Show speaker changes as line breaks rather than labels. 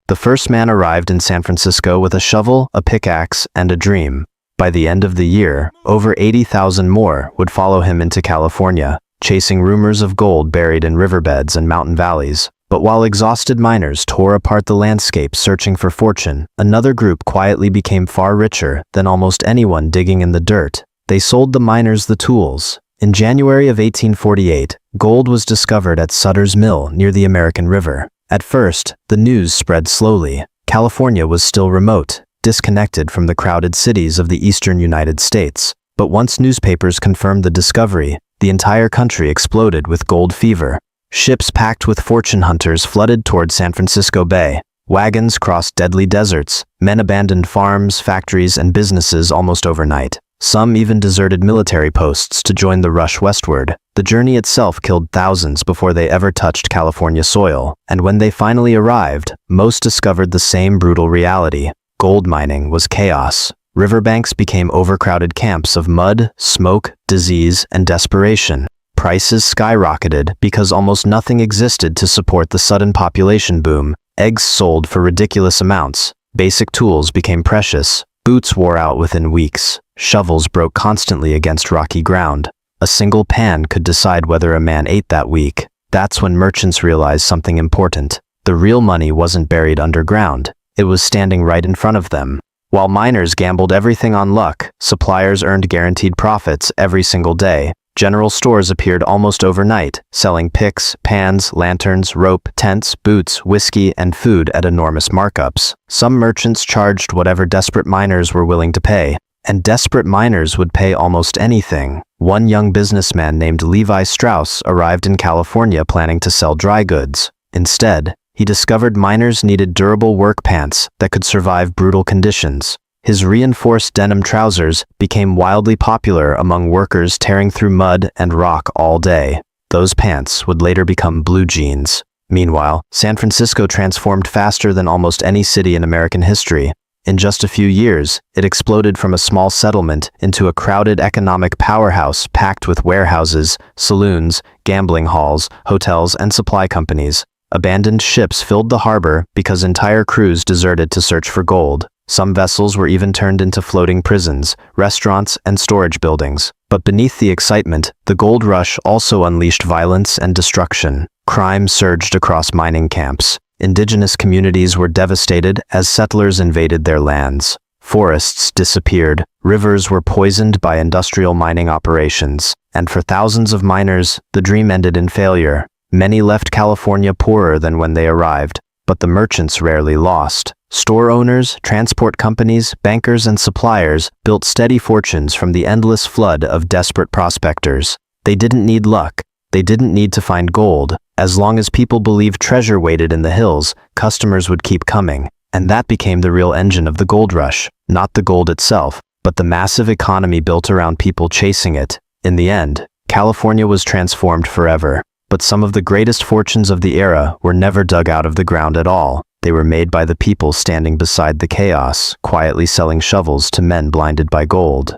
The first man arrived in San Francisco with a shovel, a pickaxe, and a dream. By the end of the year, over 80,000 more would follow him into California, chasing rumors of gold buried in riverbeds and mountain valleys. But while exhausted miners tore apart the landscape searching for fortune, another group quietly became far richer than almost anyone digging in the dirt. They sold the miners the tools. In January of 1848, gold was discovered at Sutter's Mill near the American River. At first, the news spread slowly. California was still remote, disconnected from the crowded cities of the eastern United States. But once newspapers confirmed the discovery, the entire country exploded with gold fever. Ships packed with fortune hunters flooded toward San Francisco Bay. Wagons crossed deadly deserts. Men abandoned farms, factories, and businesses almost overnight. Some even deserted military posts to join the rush westward. The journey itself killed thousands before they ever touched California soil. And when they finally arrived, most discovered the same brutal reality. Gold mining was chaos. Riverbanks became overcrowded camps of mud, smoke, disease, and desperation. Prices skyrocketed because almost nothing existed to support the sudden population boom. Eggs sold for ridiculous amounts. Basic tools became precious. Boots wore out within weeks. Shovels broke constantly against rocky ground. A single pan could decide whether a man ate that week. That's when merchants realized something important. The real money wasn't buried underground. It was standing right in front of them. While miners gambled everything on luck, suppliers earned guaranteed profits every single day. General stores appeared almost overnight, selling picks, pans, lanterns, rope, tents, boots, whiskey, and food at enormous markups. Some merchants charged whatever desperate miners were willing to pay. And desperate miners would pay almost anything. One young businessman named Levi Strauss arrived in California planning to sell dry goods. Instead, he discovered miners needed durable work pants that could survive brutal conditions. His reinforced denim trousers became wildly popular among workers tearing through mud and rock all day. Those pants would later become blue jeans. Meanwhile, San Francisco transformed faster than almost any city in American history. In just a few years, it exploded from a small settlement into a crowded economic powerhouse packed with warehouses, saloons, gambling halls, hotels, and supply companies. Abandoned ships filled the harbor because entire crews deserted to search for gold. Some vessels were even turned into floating prisons, restaurants, and storage buildings. But beneath the excitement, the gold rush also unleashed violence and destruction. Crime surged across mining camps. Indigenous communities were devastated as settlers invaded their lands. Forests disappeared. Rivers were poisoned by industrial mining operations. And for thousands of miners, the dream ended in failure. Many left California poorer than when they arrived, but the merchants rarely lost. Store owners, transport companies, bankers, and suppliers built steady fortunes from the endless flood of desperate prospectors. They didn't need luck. They didn't need to find gold. As long as people believed treasure waited in the hills, customers would keep coming. And that became the real engine of the gold rush. Not the gold itself, but the massive economy built around people chasing it. In the end, California was transformed forever. But some of the greatest fortunes of the era were never dug out of the ground at all. They were made by the people standing beside the chaos, quietly selling shovels to men blinded by gold.